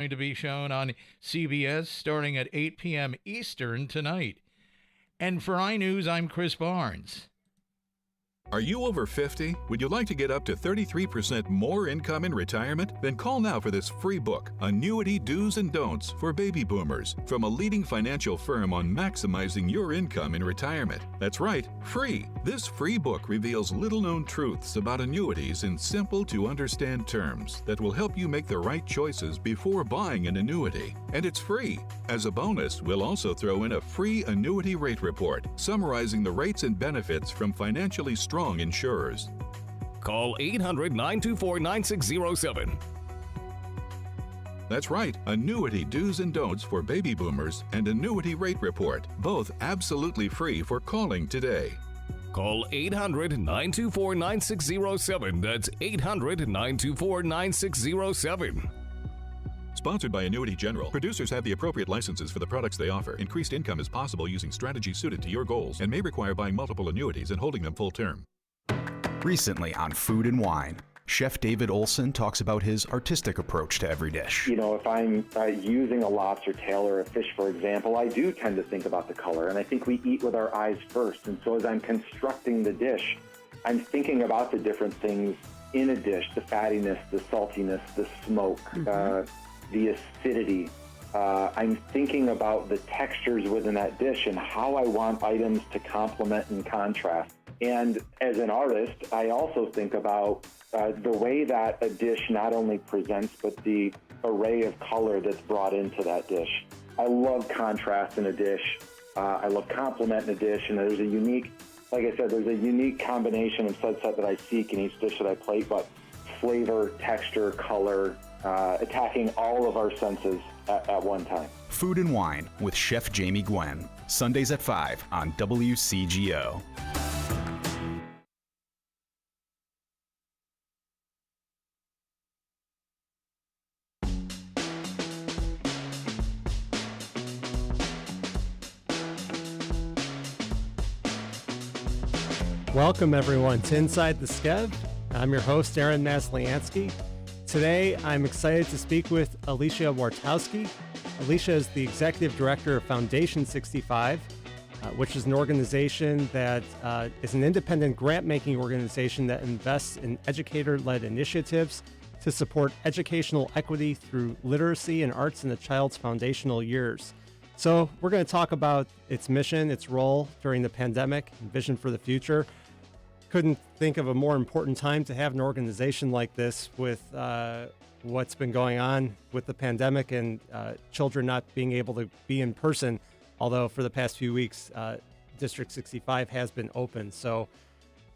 Going to be shown on CBS starting at 8 p.m. Eastern tonight. And for iNews, I'm Chris Barnes. Are you over 50? Would you like to get up to 33% more income in retirement? Then call now for this free book, Annuity Do's and Don'ts for Baby Boomers, from a leading financial firm on maximizing your income in retirement. That's right, free. This free book reveals little-known truths about annuities in simple-to-understand terms that will help you make the right choices before buying an annuity. And it's free. As a bonus, we'll also throw in a free annuity rate report summarizing the rates and benefits from financially strong insurers. Call 800-924-9607. That's right, Annuity Do's and Don'ts for Baby Boomers and Annuity Rate Report, both absolutely free for calling today. Call 800-924-9607. That's 800-924-9607. Sponsored by Annuity General. Producers have the appropriate licenses for the products they offer. Increased income is possible using strategies suited to your goals and may require buying multiple annuities and holding them full term. Recently on Food and Wine, Chef David Olson talks about his artistic approach to every dish. You know, if I'm using a lobster tail or a fish, for example, I do tend to think about the color, and I think we eat with our eyes first. And so as I'm constructing the dish, I'm thinking about the different things in a dish, the fattiness, the saltiness, the smoke, the acidity. I'm thinking about the textures within that dish and how I want items to complement and contrast. And as an artist, I also think about the way that a dish not only presents, but the array of color that's brought into that dish. I love contrast in a dish. I love complement in a dish. And there's a unique, like I said, there's a unique combination of subset that I seek in each dish that I plate, but flavor, texture, color, attacking all of our senses at one time. Food and Wine with Chef Jamie Gwen. Sundays at 5 on WCGO. Welcome, everyone, to Inside the Skev. I'm your host, Aaron Masliansky. Today, I'm excited to speak with Alecia Wartowski. Alecia is the executive director of Foundation65, which is an organization that is an independent grant-making organization that invests in educator-led initiatives to support educational equity through literacy and arts in a child's foundational years. So we're going to talk about its mission, its role during the pandemic, and vision for the future. Couldn't think of a more important time to have an organization like this with what's been going on with the pandemic and children not being able to be in person, although for the past few weeks, District 65 has been open. So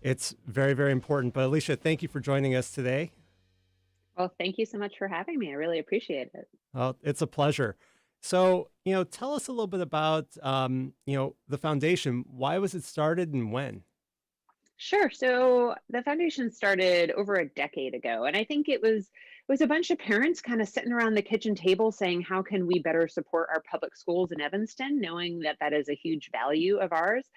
it's very, very important. But Alecia, thank you for joining us today. Well, thank you so much for having me. I really appreciate it. Well, it's a pleasure. So, tell us a little bit about, the foundation. Why was it started and when? Sure. So the foundation started over a decade ago, and I think it was a bunch of parents kind of sitting around the kitchen table saying, how can we better support our public schools in Evanston, knowing that that is a huge value of ours.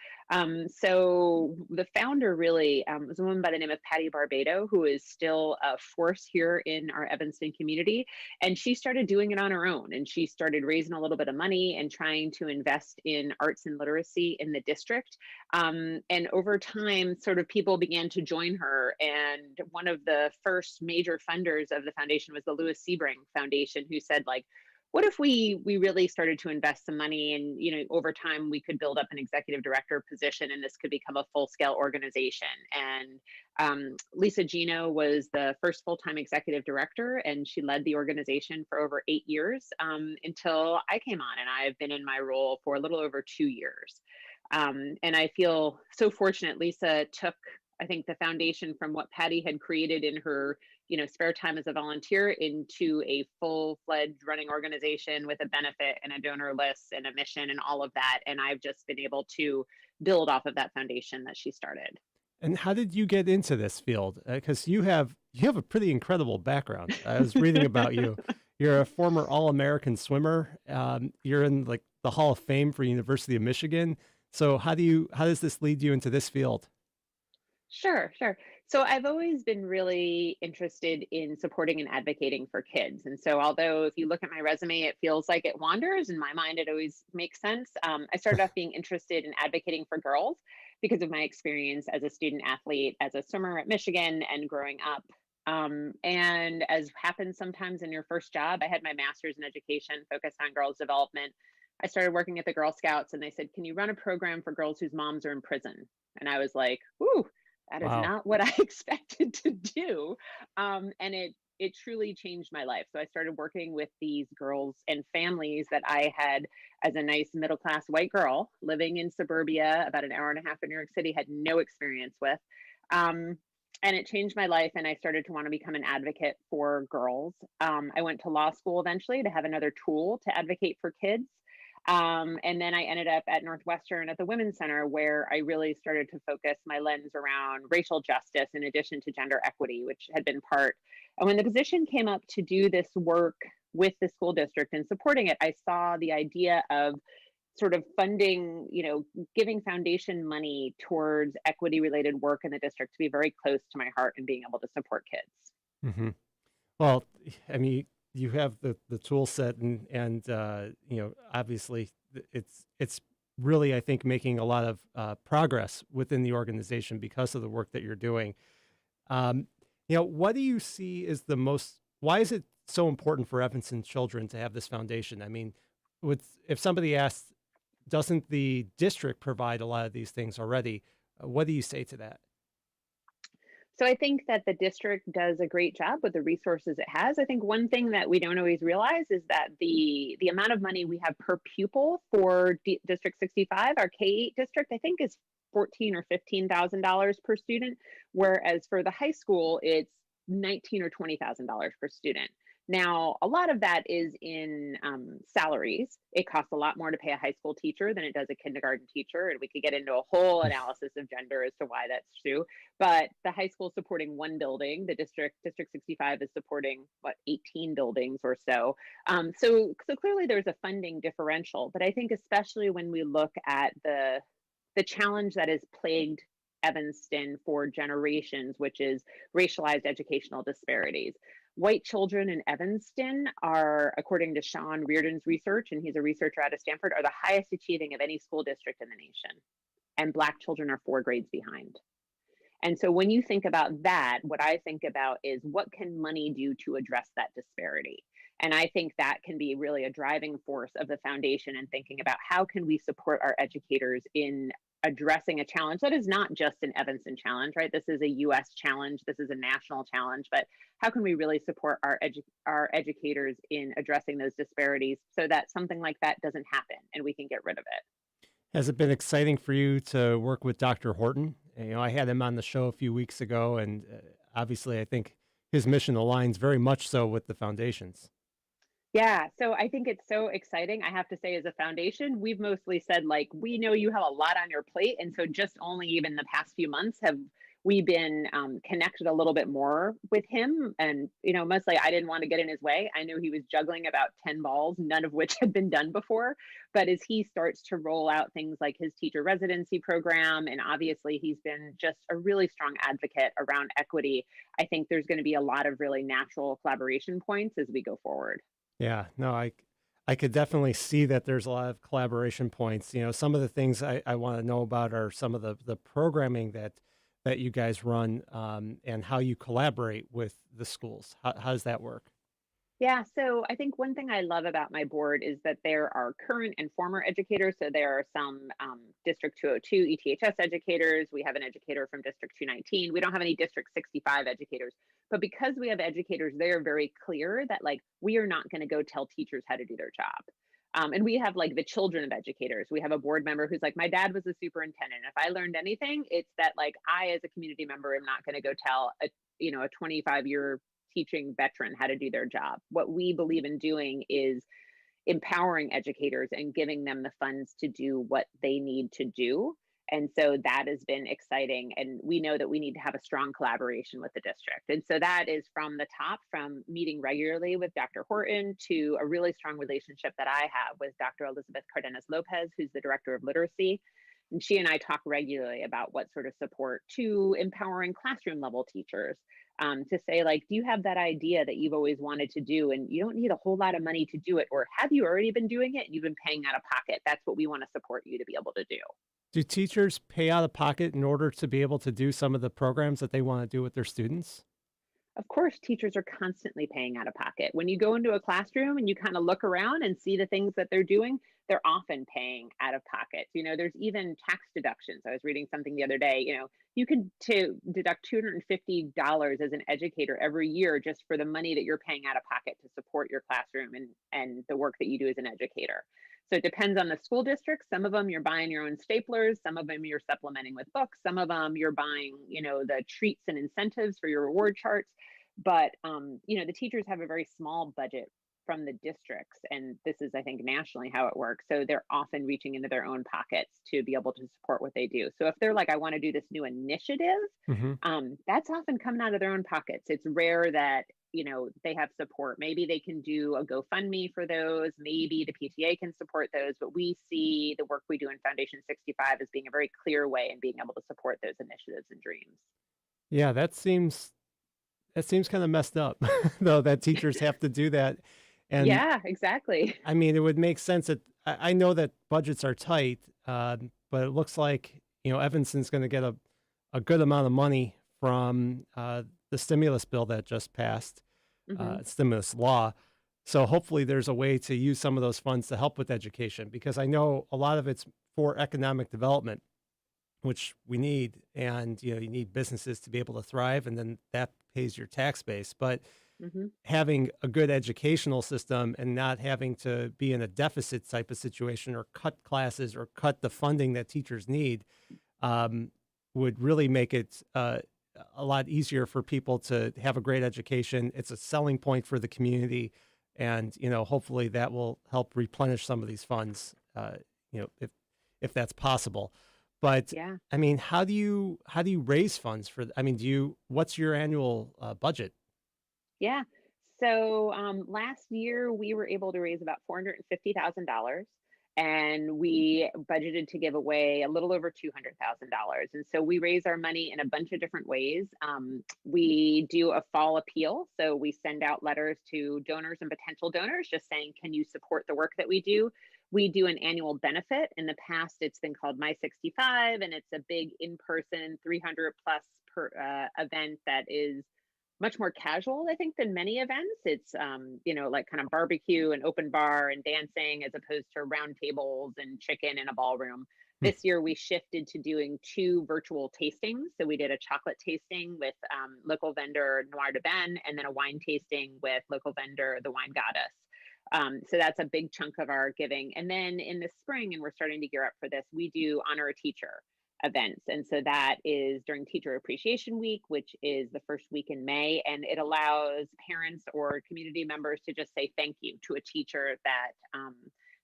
So the founder really was a woman by the name of Patty Barbado, who is still a force here in our Evanston community. And she started doing it on her own. And she started raising a little bit of money and trying to invest in arts and literacy in the district. And over time, sort of people began to join her. And one of the first major funders of the foundation was the Lewis Sebring Foundation, who said, like, what if we really started to invest some money and, over time we could build up an executive director position and this could become a full-scale organization. And Lisa Gino was the first full-time executive director, and she led the organization for over 8 years until I came on, and I've been in my role for a little over 2 years. And I feel so fortunate. Lisa took, I think, the foundation from what Patty had created in her spare time as a volunteer into a full-fledged running organization with a benefit and a donor list and a mission and all of that. And I've just been able to build off of that foundation that she started. And how did you get into this field? Because you have a pretty incredible background. I was reading about you. You're a former All-American swimmer. You're in the Hall of Fame for University of Michigan. So how does this lead you into this field? Sure. So I've always been really interested in supporting and advocating for kids. And so although if you look at my resume, it feels like it wanders, in my mind, it always makes sense. I started off being interested in advocating for girls because of my experience as a student athlete, as a swimmer at Michigan and growing up. And as happens sometimes in your first job, I had my master's in education focused on girls development. I started working at the Girl Scouts and they said, can you run a program for girls whose moms are in prison? And I was like, ooh, that is Wow. not what I expected to do. And it truly changed my life. So I started working with these girls and families that I had as a nice middle class white girl living in suburbia, about an hour and a half in New York City, had no experience with. Um, and it changed my life. And I started to want to become an advocate for girls. I went to law school eventually to have another tool to advocate for kids. And then I ended up at Northwestern at the Women's Center, where I really started to focus my lens around racial justice in addition to gender equity, which had been part. And when the position came up to do this work with the school district and supporting it, I saw the idea of sort of funding, giving foundation money towards equity related work in the district to be very close to my heart and being able to support kids. Hmm. Well, I mean, you have the tool set, and obviously it's really, I think, making a lot of progress within the organization because of the work that you're doing. Um, what do you see is the most? Why is it so important for Evanston children to have this foundation? I mean, if somebody asks, doesn't the district provide a lot of these things already? What do you say to that? So I think that the district does a great job with the resources it has. I think one thing that we don't always realize is that the amount of money we have per pupil for District 65, our K-8 district, I think is $14,000 or $15,000 per student, whereas for the high school it's $19,000 or $20,000 per student. Now, a lot of that is in salaries. It costs a lot more to pay a high school teacher than it does a kindergarten teacher. And we could get into a whole analysis of gender as to why that's true. But the high school is supporting one building. The District 65 is supporting, 18 buildings or so. So clearly there's a funding differential. But I think especially when we look at the challenge that has plagued Evanston for generations, which is racialized educational disparities. White children in Evanston are, according to Sean Reardon's research, and he's a researcher out of Stanford, are the highest achieving of any school district in the nation. And Black children are 4 grades behind. And so when you think about that, what I think about is what can money do to address that disparity? And I think that can be really a driving force of the foundation and thinking about how can we support our educators in addressing a challenge that is not just an Evanston challenge, right? This is a US challenge, this is a national challenge, but how can we really support our educators in addressing those disparities so that something like that doesn't happen and we can get rid of it? Has it been exciting for you to work with Dr. Horton? I had him on the show a few weeks ago, and obviously I think his mission aligns very much so with the foundation's. Yeah, so I think it's so exciting. I have to say, as a foundation, we've mostly said, like, we know you have a lot on your plate. And so just only even the past few months have we been connected a little bit more with him. And, mostly I didn't want to get in his way. I knew he was juggling about 10 balls, none of which had been done before. But as he starts to roll out things like his teacher residency program, and obviously he's been just a really strong advocate around equity, I think there's going to be a lot of really natural collaboration points as we go forward. Yeah, no, I could definitely see that there's a lot of collaboration points. Some of the things I want to know about are some of the programming that you guys run, and how you collaborate with the schools. How does that work? Yeah, so I think one thing I love about my board is that there are current and former educators. So there are some District 202 ETHS educators. We have an educator from District 219. We don't have any District 65 educators. But because we have educators, they are very clear that, like, we are not going to go tell teachers how to do their job. And we have, like, the children of educators. We have a board member who's like, my dad was a superintendent. If I learned anything, it's that, like, I, as a community member, am not going to go tell a 25-year teaching veteran how to do their job. What we believe in doing is empowering educators and giving them the funds to do what they need to do. And so that has been exciting. And we know that we need to have a strong collaboration with the district. And so that is from the top, from meeting regularly with Dr. Horton to a really strong relationship that I have with Dr. Elizabeth Cardenas Lopez, who's the director of literacy. And she and I talk regularly about what sort of support to empowering classroom level teachers, to say, like, do you have that idea that you've always wanted to do and you don't need a whole lot of money to do it? Or have you already been doing it and you've been paying out of pocket? That's what we want to support you to be able to do. Do teachers pay out of pocket in order to be able to do some of the programs that they want to do with their students? Of course, teachers are constantly paying out of pocket. When you go into a classroom and you kind of look around and see the things that they're doing, they're often paying out of pocket. There's even tax deductions. I was reading something the other day, you can deduct $250 as an educator every year just for the money that you're paying out of pocket to support your classroom and the work that you do as an educator. So it depends on the school district. Some of them you're buying your own staplers. Some of them you're supplementing with books. Some of them you're buying, the treats and incentives for your reward charts. But, the teachers have a very small budget from the districts. And this is, I think, nationally how it works. So they're often reaching into their own pockets to be able to support what they do. So if they're like, I want to do this new initiative, that's often coming out of their own pockets. It's rare that they have support. Maybe they can do a GoFundMe for those. Maybe the PTA can support those, but we see the work we do in Foundation 65 as being a very clear way in being able to support those initiatives and dreams. Yeah, that seems kind of messed up, though, that teachers have to do that. And yeah, exactly. I mean, it would make sense that I know that budgets are tight, but it looks like, Evanston's going to get a good amount of money from the stimulus bill that just passed, stimulus law. So hopefully there's a way to use some of those funds to help with education, because I know a lot of it's for economic development, which we need. And, you need businesses to be able to thrive, and then that pays your tax base. But having a good educational system and not having to be in a deficit type of situation or cut classes or cut the funding that teachers need would really make it a lot easier for people to have a great education. It's a selling point for the community. And, hopefully that will help replenish some of these funds, if that's possible. But yeah. I mean, how do you raise funds for, what's your annual budget? Yeah. So last year we were able to raise about $450,000, and we budgeted to give away a little over $200,000. And so we raise our money in a bunch of different ways. We do a fall appeal. So we send out letters to donors and potential donors just saying, can you support the work that we do? We do an annual benefit. In the past, it's been called My 65, and it's a big in-person 300 plus per event that is much more casual, I think, than many events. It's, like kind of barbecue and open bar and dancing, as opposed to round tables and chicken in a ballroom. This year, we shifted to doing 2 virtual tastings. So we did a chocolate tasting with local vendor Noir de Ben, and then a wine tasting with local vendor The Wine Goddess. So that's a big chunk of our giving. And then in the spring, and we're starting to gear up for this, we do Honor a Teacher events. And so that is during Teacher Appreciation Week, which is the first week in May. And it allows parents or community members to just say thank you to a teacher that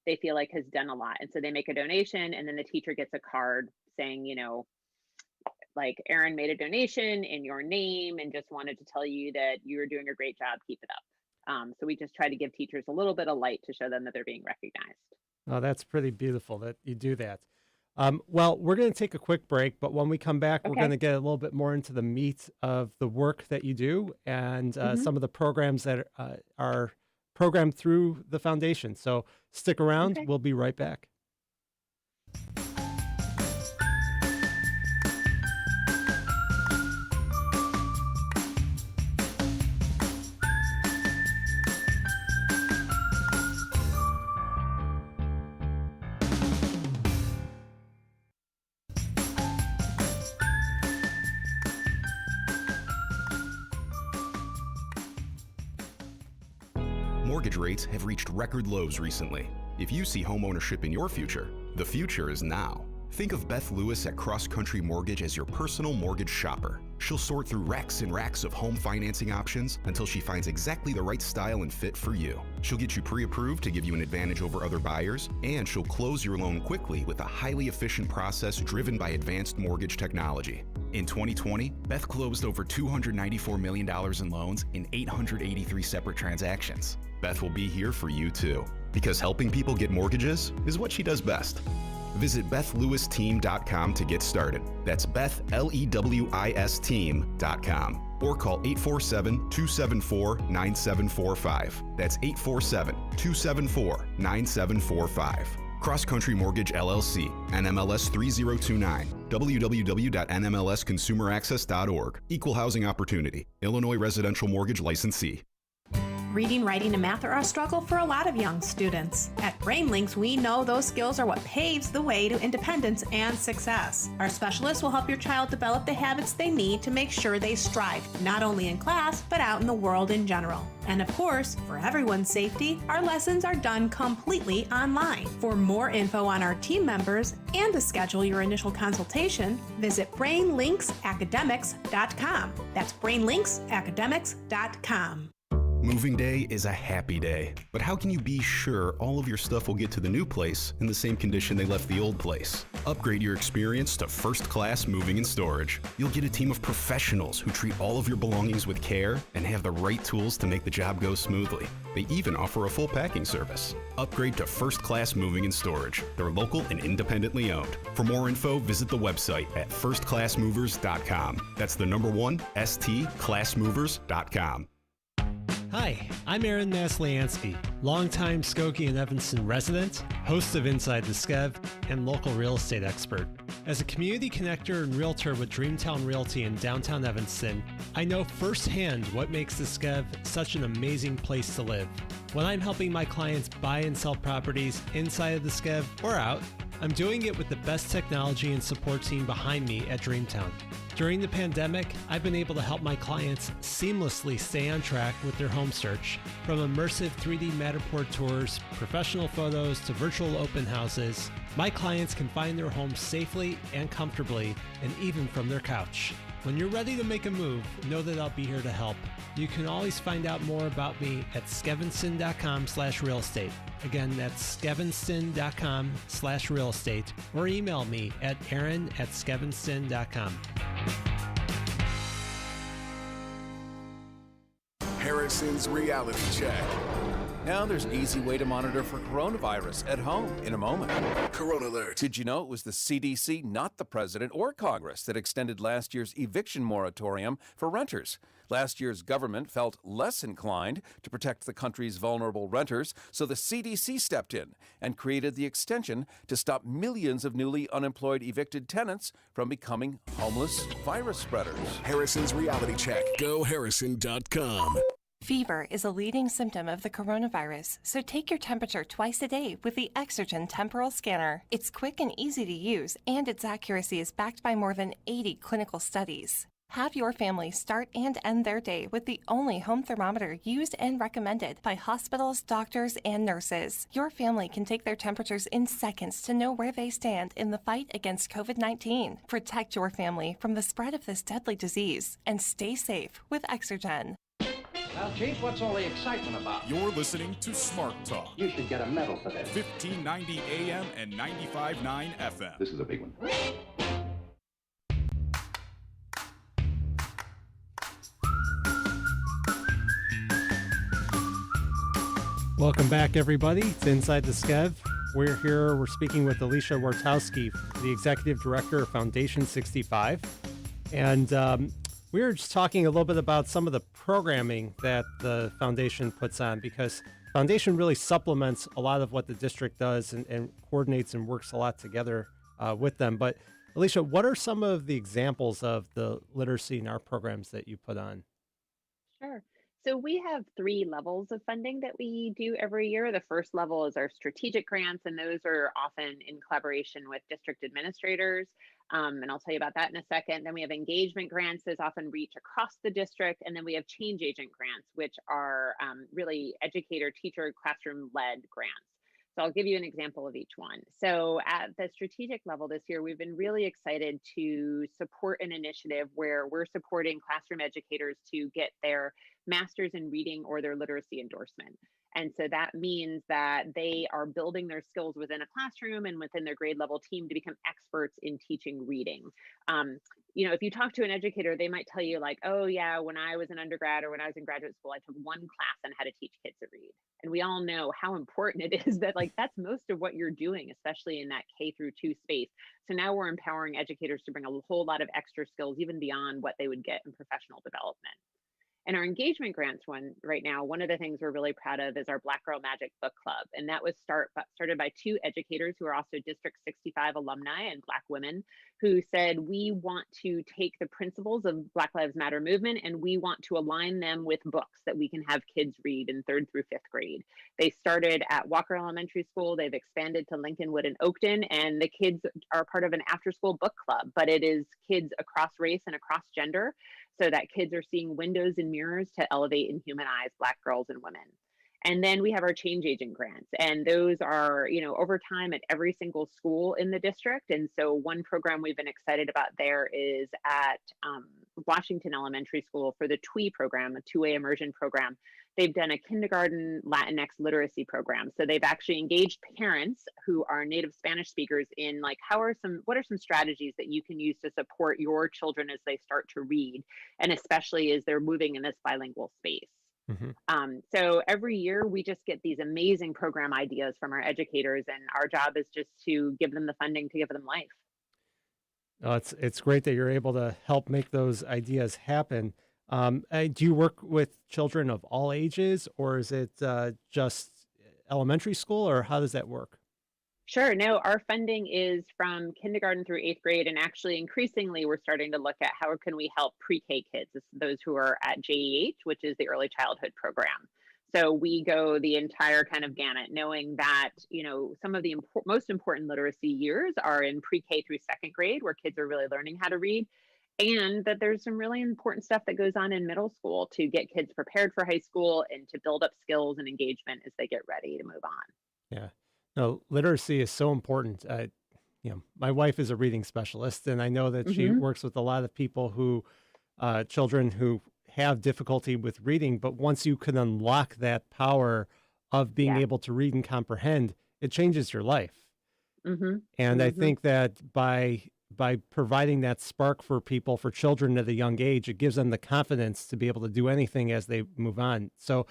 they feel like has done a lot. And so they make a donation, and then the teacher gets a card saying, like, Aaron made a donation in your name and just wanted to tell you that you're doing a great job. Keep it up. So we just try to give teachers a little bit of light to show them that they're being recognized. Oh, that's pretty beautiful that you do that. Well, we're going to take a quick break, but when we come back, we're going to get a little bit more into the meat of the work that you do and some of the programs that are programmed through the foundation. So stick around. We'll be right back. Mortgage rates have reached record lows recently. If you see homeownership in your future, the future is now. Think of Beth Lewis at Cross Country Mortgage as your personal mortgage shopper. She'll sort through racks and racks of home financing options until she finds exactly the right style and fit for you. She'll get you pre-approved to give you an advantage over other buyers, and she'll close your loan quickly with a highly efficient process driven by advanced mortgage technology. In 2020, Beth closed over $294 million in loans in 883 separate transactions. Beth will be here for you too, because helping people get mortgages is what she does best. Visit BethLewisTeam.com to get started. That's BethLewisTeam.com. Or call 847-274-9745. That's 847-274-9745. Cross Country Mortgage LLC, NMLS 3029, www.nmlsconsumeraccess.org. Equal housing opportunity. Illinois Residential Mortgage Licensee. Reading, writing, and math are a struggle for a lot of young students. At BrainLinks, we know those skills are what paves the way to independence and success. Our specialists will help your child develop the habits they need to make sure they strive, not only in class, but out in the world in general. And of course, for everyone's safety, our lessons are done completely online. For more info on our team members and to schedule your initial consultation, visit BrainLinksAcademics.com. That's BrainLinksAcademics.com. Moving day is a happy day, but how can you be sure all of your stuff will get to the new place in the same condition they left the old place? Upgrade your experience to First Class Moving and Storage. You'll get a team of professionals who treat all of your belongings with care and have the right tools to make the job go smoothly. They even offer a full packing service. Upgrade to First Class Moving and Storage. They're local and independently owned. For more info, visit the website at firstclassmovers.com. That's the number one, stclassmovers.com. Hi, I'm Aaron Masliansky, longtime Skokie and Evanston resident, host of Inside the Skev, and local real estate expert. As a community connector and realtor with Dreamtown Realty in downtown Evanston, I know firsthand what makes the Skev such an amazing place to live. When I'm helping my clients buy and sell properties inside of the Skev or out, I'm doing it with the best technology and support team behind me at Dreamtown. During the pandemic, I've been able to help my clients seamlessly stay on track with their home search. From immersive 3D Matterport tours, professional photos, to virtual open houses, my clients can find their homes safely and comfortably, and even from their couch. When you're ready to make a move, know that I'll be here to help. You can always find out more about me at skevinston.com/real estate. Again, that's skevinston.com/real estate, or email me at aaron@skevinston.com. Harrison's Reality Check. Now there's an easy way to monitor for coronavirus at home in a moment. Corona Alert. Did you know it was the CDC, not the president or Congress, that extended last year's eviction moratorium for renters? Last year's government felt less inclined to protect the country's vulnerable renters, so the CDC stepped in and created the extension to stop millions of newly unemployed evicted tenants from becoming homeless virus spreaders. Harrison's Reality Check. GoHarrison.com. Fever is a leading symptom of the coronavirus, so take your temperature twice a day with the Exergen Temporal Scanner. It's quick and easy to use, and its accuracy is backed by more than 80 clinical studies. Have your family start and end their day with the only home thermometer used and recommended by hospitals, doctors, and nurses. Your family can take their temperatures in seconds to know where they stand in the fight against COVID-19. Protect your family from the spread of this deadly disease, and stay safe with Exergen. Well, Chief, what's all the excitement about? You're listening to Smart Talk. You should get a medal for this. 1590 AM and 95.9 FM. This is a big one. Welcome back, everybody. It's Inside the Skev. We're speaking with Alecia Wartowski, the Executive Director of Foundation65. And we were just talking a little bit about some of the programming that the foundation puts on, because foundation really supplements a lot of what the district does and coordinates and works a lot together with them. But Alecia, what are some of the examples of the literacy and art programs that you put on? Sure. So we have 3 levels of funding that we do every year. The first level is our strategic grants, and those are often in collaboration with district administrators. And I'll tell you about that in a second. Then we have engagement grants that often reach across the district. And then we have change agent grants, which are really educator, teacher, classroom-led grants. So I'll give you an example of each one. So at the strategic level this year, we've been really excited to support an initiative where we're supporting classroom educators to get their master's in reading or their literacy endorsement. And so that means that they are building their skills within a classroom and within their grade level team to become experts in teaching reading. If you talk to an educator, they might tell you like, oh yeah, when I was an undergrad or when I was in graduate school, I took one class on how to teach kids to read. And we all know how important it is that like that's most of what you're doing, especially in that K-2 space. So now we're empowering educators to bring a whole lot of extra skills, even beyond what they would get in professional development. And our engagement grants right now, one of the things we're really proud of is our Black Girl Magic Book Club. And that was started by 2 educators who are also District 65 alumni and Black women who said, we want to take the principles of Black Lives Matter movement and we want to align them with books that we can have kids read in 3rd through 5th grade. They started at Walker Elementary School. They've expanded to Lincolnwood and Oakton, and the kids are part of an after-school book club, but it is kids across race and across gender, so that kids are seeing windows and mirrors to elevate and humanize Black girls and women. And then we have our change agent grants, and those are, over time at every single school in the district. And so one program we've been excited about there is at Washington Elementary School for the TWE program, a two-way immersion program. They've done a kindergarten Latinx literacy program. So they've actually engaged parents who are native Spanish speakers in like, what are some strategies that you can use to support your children as they start to read, and especially as they're moving in this bilingual space. Mm-hmm. So every year we just get these amazing program ideas from our educators, and our job is just to give them the funding to give them life. Oh, it's great that you're able to help make those ideas happen. Do you work with children of all ages, or is it just elementary school, or how does that work? Sure. No, our funding is from kindergarten through 8th grade. And actually, increasingly, we're starting to look at how can we help pre-K kids, those who are at JEH, which is the early childhood program. So we go the entire kind of gamut, knowing that, some of the most important literacy years are in pre-K through 2nd grade, where kids are really learning how to read. And that there's some really important stuff that goes on in middle school to get kids prepared for high school and to build up skills and engagement as they get ready to move on. Yeah. No, literacy is so important. My wife is a reading specialist, and I know that she works with a lot of people who, children who have difficulty with reading, but once you can unlock that power of being able to read and comprehend, it changes your life. And I think that by providing that spark for people, for children at a young age, it gives them the confidence to be able to do anything as they move on. So,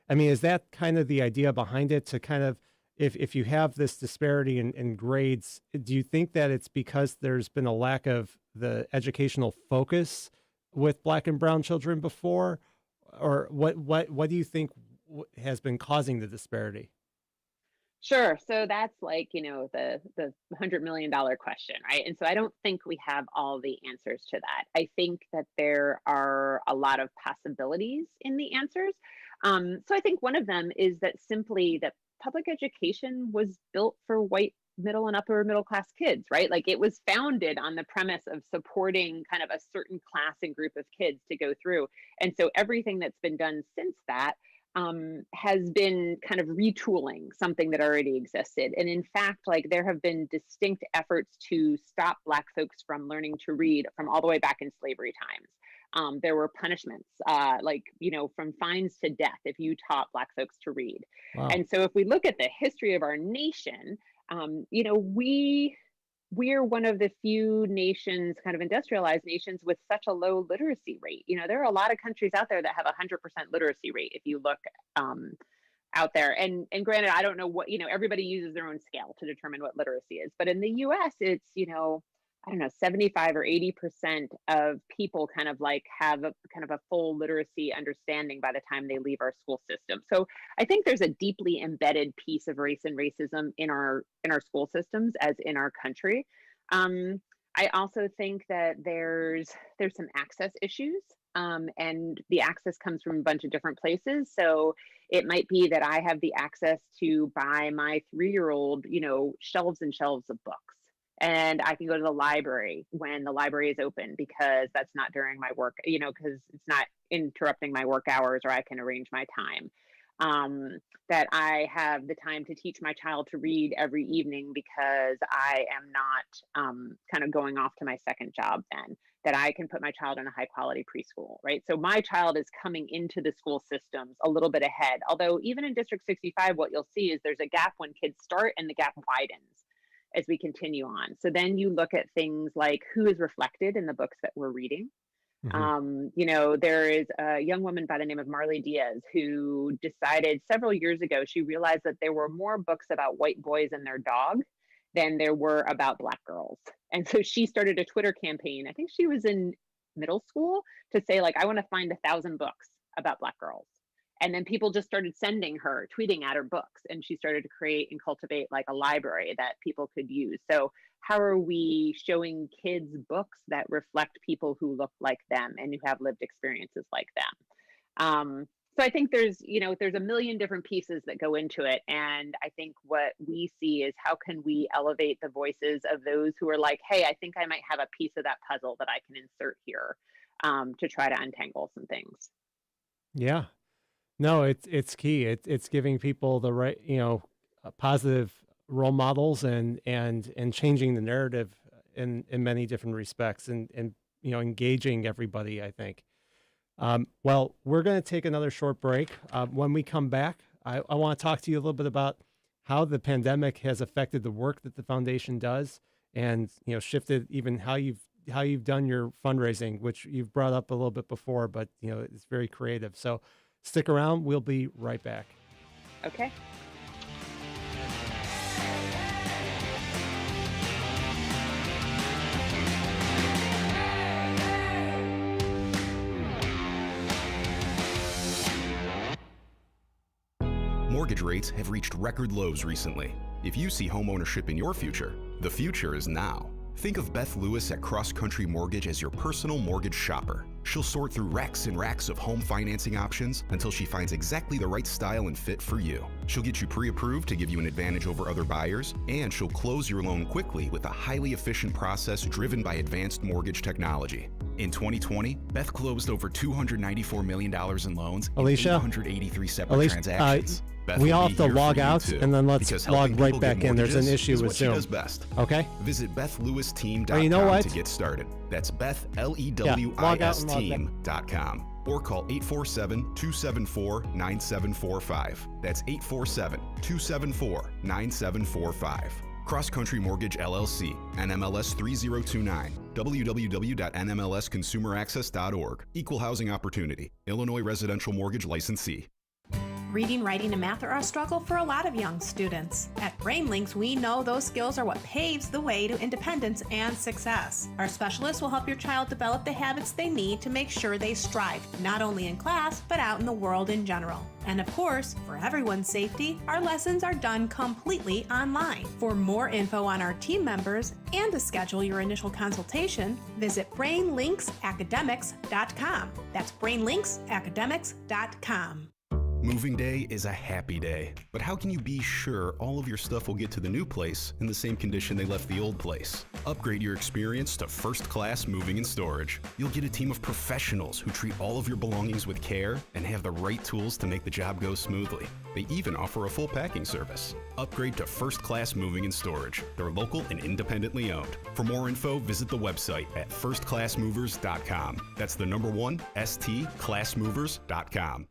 is that kind of the idea behind it, to kind of, if you have this disparity in grades, do you think that it's because there's been a lack of the educational focus with Black and brown children before, or what do you think has been causing the disparity? Sure. So that's like, the $100 million question, right? And so I don't think we have all the answers to that. I think that there are a lot of possibilities in the answers. So I think one of them is that simply that public education was built for white middle and upper middle class kids, right? Like it was founded on the premise of supporting kind of a certain class and group of kids to go through. And so everything that's been done since that has been kind of retooling something that already existed. And in fact, like there have been distinct efforts to stop Black folks from learning to read from all the way back in slavery times. There were punishments, from fines to death if you taught Black folks to read. Wow. And so if we look at the history of our nation, we're one of the few nations, kind of industrialized nations, with such a low literacy rate. There are a lot of countries out there that have 100% literacy rate if you look out there. And granted, I don't know what, everybody uses their own scale to determine what literacy is. But in the US, it's, 75 or 80% of people kind of like have a kind of a full literacy understanding by the time they leave our school system. So I think there's a deeply embedded piece of race and racism in our school systems as in our country. I also think that there's some access issues, and the access comes from a bunch of different places. So it might be that I have the access to buy my 3-year-old, shelves and shelves of books. And I can go to the library when the library is open because that's not during my work, because it's not interrupting my work hours, or I can arrange my time. That I have the time to teach my child to read every evening because I am not kind of going off to my second job then. that I can put my child in a high quality preschool, right? So my child is coming into the school systems a little bit ahead. Although even in District 65, what you'll see is there's a gap when kids start and the gap widens as we continue on. So then you look at things like who is reflected in the books that we're reading. There is a young woman by the name of Marley Diaz who decided several years ago, she realized that there were more books about white boys and their dog than there were about Black girls. And so she started a Twitter campaign. I think she was in middle school, to say, like, I want to find 1,000 books about Black girls. And then people just started sending her, tweeting at her books. And she started to create and cultivate like a library that people could use. So how are we showing kids books that reflect people who look like them and who have lived experiences like them? So I think there's a million different pieces that go into it. And I think what we see is how can we elevate the voices of those who are like, hey, I think I might have a piece of that puzzle that I can insert here to try to untangle some things. Yeah. No, it's key. It's giving people the right, positive role models and changing the narrative in many different respects and engaging everybody, I think. Well, we're going to take another short break. When we come back, I want to talk to you a little bit about how the pandemic has affected the work that the foundation does, and shifted even how you've done your fundraising, which you've brought up a little bit before, but it's very creative. So stick around. We'll be right back. Okay. Mortgage rates have reached record lows recently. If you see homeownership in your future, the future is now. Think of Beth Lewis at Cross Country Mortgage as your personal mortgage shopper. She'll sort through racks and racks of home financing options until she finds exactly the right style and fit for you. She'll get you pre-approved to give you an advantage over other buyers, and she'll close your loan quickly with a highly efficient process driven by advanced mortgage technology. In 2020, Beth closed over $294 million in loans in 883 separate transactions. We all have to log out and then let's log right back in. There's an issue with Zoom. She does best. Okay. Visit BethLewisTeam.com to get started. That's Beth, L-E-W-I-S team.com. Or call 847-274-9745. That's 847-274-9745. Cross Country Mortgage LLC, NMLS 3029, www.nmlsconsumeraccess.org. Equal housing opportunity. Illinois Residential Mortgage Licensee. Reading, writing, and math are a struggle for a lot of young students. At BrainLinks, we know those skills are what paves the way to independence and success. Our specialists will help your child develop the habits they need to make sure they strive, not only in class, but out in the world in general. And of course, for everyone's safety, our lessons are done completely online. For more info on our team members and to schedule your initial consultation, visit BrainLinksAcademics.com. That's BrainLinksAcademics.com. Moving day is a happy day, but how can you be sure all of your stuff will get to the new place in the same condition they left the old place? Upgrade your experience to First Class Moving and Storage. You'll get a team of professionals who treat all of your belongings with care and have the right tools to make the job go smoothly. They even offer a full packing service. Upgrade to First Class Moving and Storage. They're local and independently owned. For more info, visit the website at firstclassmovers.com. That's the number 1, stclassmovers.com.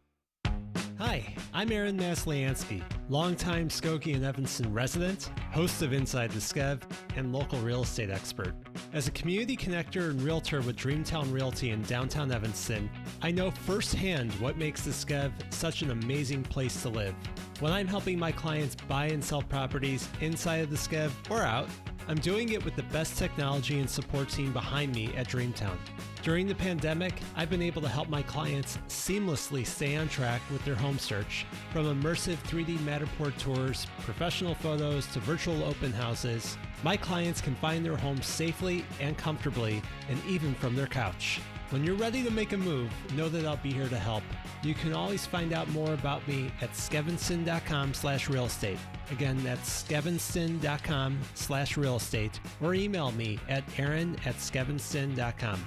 Hi, I'm Aaron Masliansky, longtime Skokie and Evanston resident, host of Inside the Skev, and local real estate expert. As a community connector and realtor with Dreamtown Realty in downtown Evanston, I know firsthand what makes the Skev such an amazing place to live. When I'm helping my clients buy and sell properties inside of the Skev or out, I'm doing it with the best technology and support team behind me at Dreamtown. During the pandemic, I've been able to help my clients seamlessly stay on track with their home search. From immersive 3D Matterport tours, professional photos, to virtual open houses, my clients can find their homes safely and comfortably, and even from their couch. When you're ready to make a move, know that I'll be here to help. You can always find out more about me at skevinston.com/real estate. Again, that's skevinston.com/real estate, or email me at aaron@skevinston.com.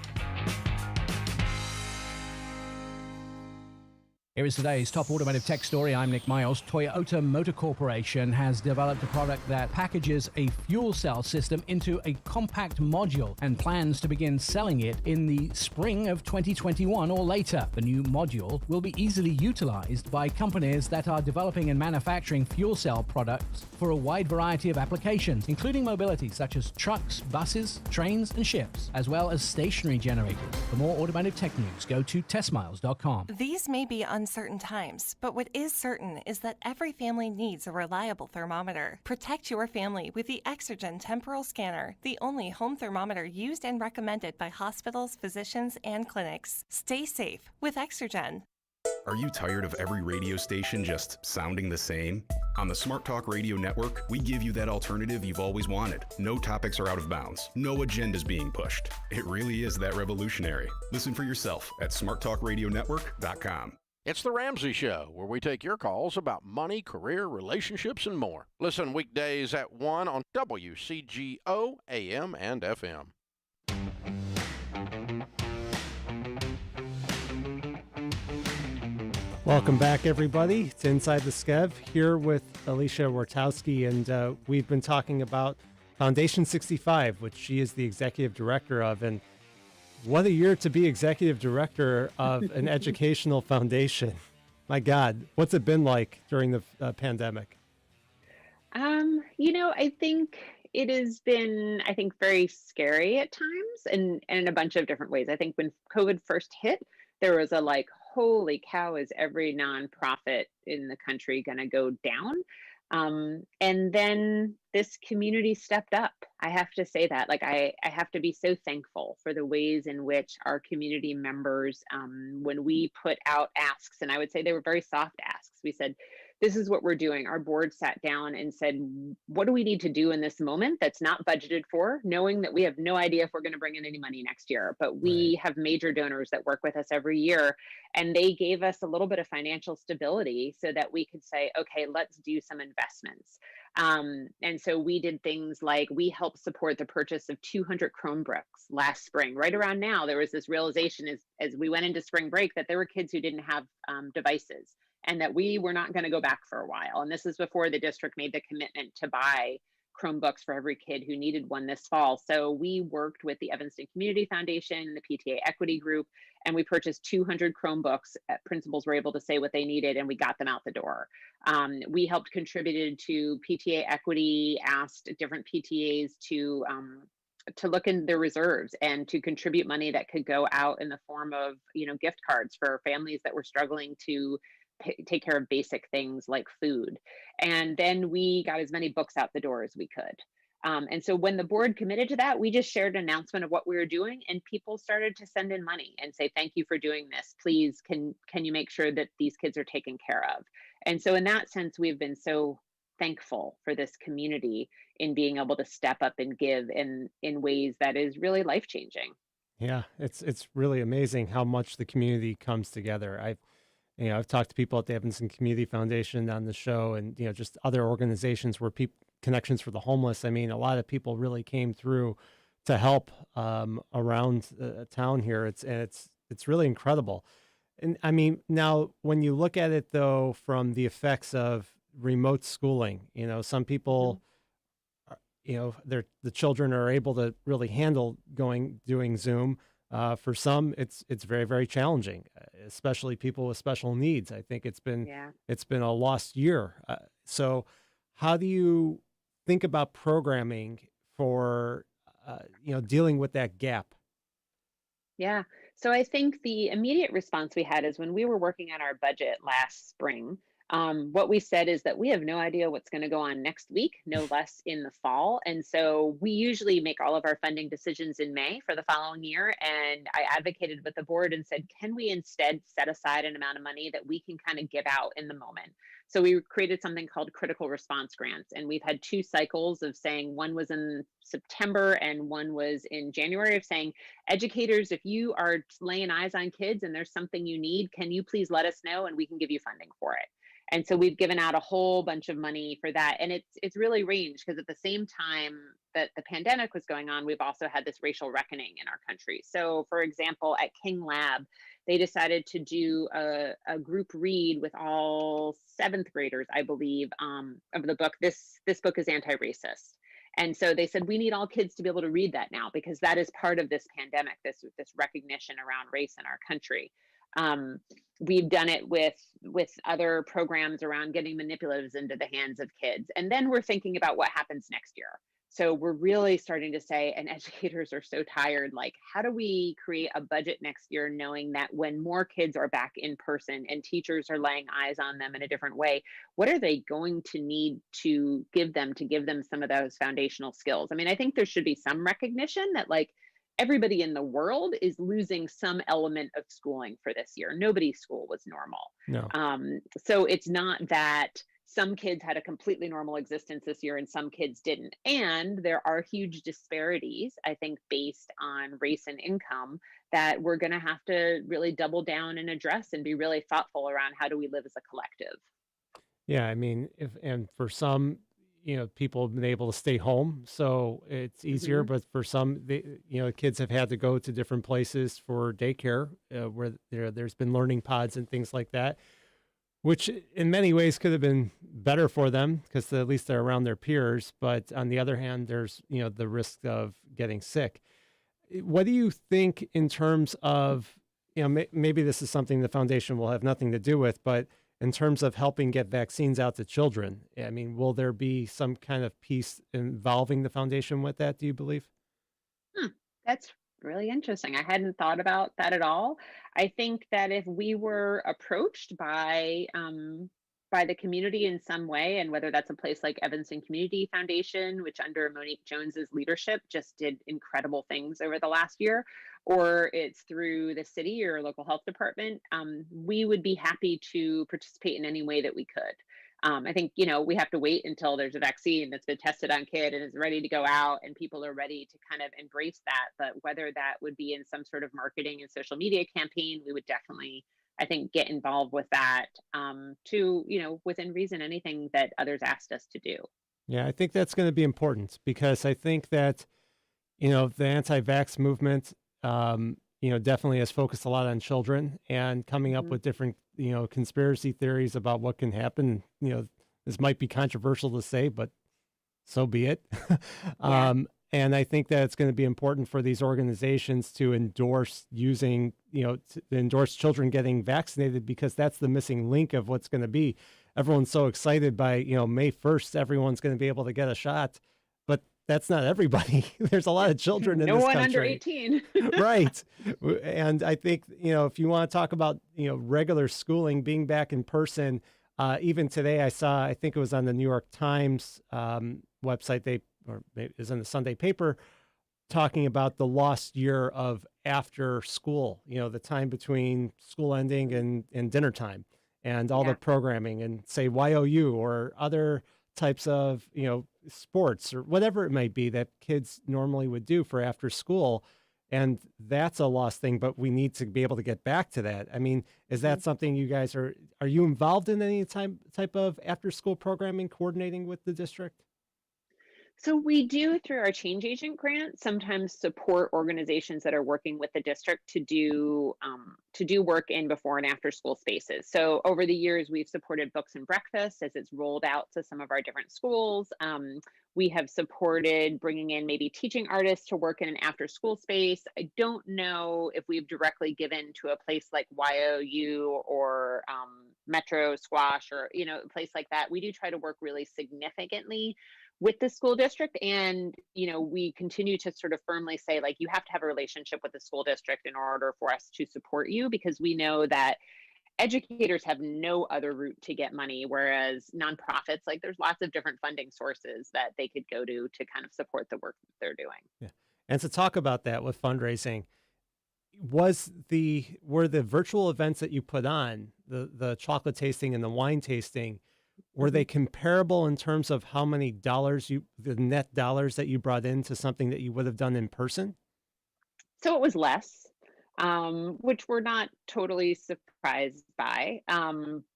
Here is today's top automotive tech story. I'm Nick Miles. Toyota Motor Corporation has developed a product that packages a fuel cell system into a compact module and plans to begin selling it in the spring of 2021 or later. The new module will be easily utilized by companies that are developing and manufacturing fuel cell products for a wide variety of applications, including mobility such as trucks, buses, trains, and ships, as well as stationary generators. For more automotive tech news, go to testmiles.com. These may be uncertain times, but what is certain is that every family needs a reliable thermometer. Protect your family with the Exergen Temporal Scanner, the only home thermometer used and recommended by hospitals, physicians, and clinics. Stay safe with Exergen. Are you tired of every radio station just sounding the same? On the Smart Talk Radio Network, we give you that alternative you've always wanted. No topics are out of bounds. No agendas being pushed. It really is that revolutionary. Listen for yourself at smarttalkradionetwork.com. It's The Ramsey Show, where we take your calls about money, career, relationships, and more. Listen weekdays at 1 on WCGO, AM and FM. Welcome back, everybody. It's Inside the Skev here with Alecia Wartowski, and we've been talking about Foundation65, which she is the executive director of. And what a year to be executive director of an educational foundation. My God, what's it been like during the pandemic? I think it has been, very scary at times and in a bunch of different ways. I think when COVID first hit, there was a holy cow, is every nonprofit in the country going to go down? And then this community stepped up. I have to say that, I have to be so thankful for the ways in which our community members, when we put out asks, and I would say they were very soft asks, we said, this is what we're doing. Our board sat down and said, what do we need to do in this moment that's not budgeted for, knowing that we have no idea if we're going to bring in any money next year, but we have major donors that work with us every year. And they gave us a little bit of financial stability so that we could say, okay, let's do some investments. And so we did things like we helped support the purchase of 200 Chromebooks last spring. Right around now, there was this realization as we went into spring break that there were kids who didn't have devices, and that we were not going to go back for a while. And this is before the district made the commitment to buy Chromebooks for every kid who needed one this fall. So we worked with the Evanston Community Foundation, the PTA Equity Group, and we purchased 200 Chromebooks. Principals were able to say what they needed, and we got them out the door. We helped contributed to PTA Equity, asked different PTAs to look in their reserves and to contribute money that could go out in the form of, gift cards for families that were struggling to take care of basic things like food. And then we got as many books out the door as we could. And so when the board committed to that, we just shared an announcement of what we were doing, and people started to send in money and say, thank you for doing this. Please, can you make sure that these kids are taken care of? And so in that sense, we've been so thankful for this community in being able to step up and give in ways that is really life-changing. Yeah, it's really amazing how much the community comes together. I've talked to people at the Evanston Community Foundation on the show, and just other organizations where Connections for the Homeless. I mean, a lot of people really came through to help around the town here. It's really incredible. And I mean, now when you look at it though, from the effects of remote schooling, some people, the children are able to really handle doing Zoom. For some, it's very, very challenging, especially people with special needs. I think it's been a lost year. So how do you think about programming for, dealing with that gap? Yeah. So I think the immediate response we had is when we were working on our budget last spring, what we said is that we have no idea what's going to go on next week, no less in the fall. And so we usually make all of our funding decisions in May for the following year. And I advocated with the board and said, can we instead set aside an amount of money that we can kind of give out in the moment? So we created something called critical response grants. And we've had 2 cycles of saying, one was in September and one was in January, of saying, educators, if you are laying eyes on kids and there's something you need, can you please let us know and we can give you funding for it? And so we've given out a whole bunch of money for that. And it's really ranged, because at the same time that the pandemic was going on, we've also had this racial reckoning in our country. So for example, at King Lab, they decided to do a group read with all seventh graders, I believe, of the book. This book is anti-racist. And so they said, we need all kids to be able to read that now, because that is part of this pandemic, this recognition around race in our country. We've done it with other programs around getting manipulatives into the hands of kids. And then we're thinking about what happens next year. So we're really starting to say, and educators are so tired, like, how do we create a budget next year, knowing that when more kids are back in person and teachers are laying eyes on them in a different way, what are they going to need to give them some of those foundational skills? I mean, I think there should be some recognition that, like, everybody in the world is losing some element of schooling for this year. Nobody's school was normal. No. So it's not that some kids had a completely normal existence this year and some kids didn't. And there are huge disparities, I think, based on race and income, that we're going to have to really double down and address and be really thoughtful around how do we live as a collective. Yeah, I mean, and for some, people have been able to stay home, so it's easier. But for some, kids have had to go to different places for daycare, where there's been learning pods and things like that, which in many ways could have been better for them because at least they're around their peers. But on the other hand, there's, the risk of getting sick. What do you think in terms of, maybe this is something the foundation will have nothing to do with, but in terms of helping get vaccines out to children, I mean, will there be some kind of piece involving the foundation with that, do you believe? That's really interesting. I hadn't thought about that at all. I think that if we were approached by the community in some way, and whether that's a place like Evanston Community Foundation, which under Monique Jones's leadership just did incredible things over the last year, or it's through the city or local health department, we would be happy to participate in any way that we could. I think, we have to wait until there's a vaccine that's been tested on kid and is ready to go out and people are ready to kind of embrace that. But whether that would be in some sort of marketing and social media campaign, we would definitely, I think, get involved with that, to, within reason, anything that others asked us to do. Yeah, I think that's going to be important because I think that, the anti-vax movement, definitely has focused a lot on children and coming up with different, conspiracy theories about what can happen. This might be controversial to say, but so be it. And I think that it's going to be important for these organizations to endorse using, to endorse children getting vaccinated, because that's the missing link of what's going to be. Everyone's so excited by, May 1st, everyone's going to be able to get a shot, but that's not everybody. There's a lot of children in this country. No one under 18. Right. And I think, if you want to talk about, regular schooling, being back in person, even today I saw, I think it was on the New York Times website, or maybe it was in the Sunday paper, talking about the lost year of after school, the time between school ending and dinner time, and all the programming, and say YOU or other types of, sports or whatever it might be that kids normally would do for after school. And that's a lost thing, but we need to be able to get back to that. I mean, is that something you guys are you involved in any type of after school programming, coordinating with the district? So we do, through our Change Agent grant, sometimes support organizations that are working with the district to do work in before and after school spaces. So over the years, we've supported Books and Breakfast as it's rolled out to some of our different schools. We have supported bringing in maybe teaching artists to work in an after school space. I don't know if we've directly given to a place like YOU or Metro Squash or, a place like that. We do try to work really significantly with the school district. And, we continue to sort of firmly say, like, you have to have a relationship with the school district in order for us to support you, because we know that educators have no other route to get money, whereas nonprofits, like, there's lots of different funding sources that they could go to kind of support the work that they're doing. Yeah. And to talk about that with fundraising, were the virtual events that you put on, the chocolate tasting and the wine tasting, were they comparable in terms of how many the net dollars that you brought into something that you would have done in person? So it was less, which we're not totally surprised by,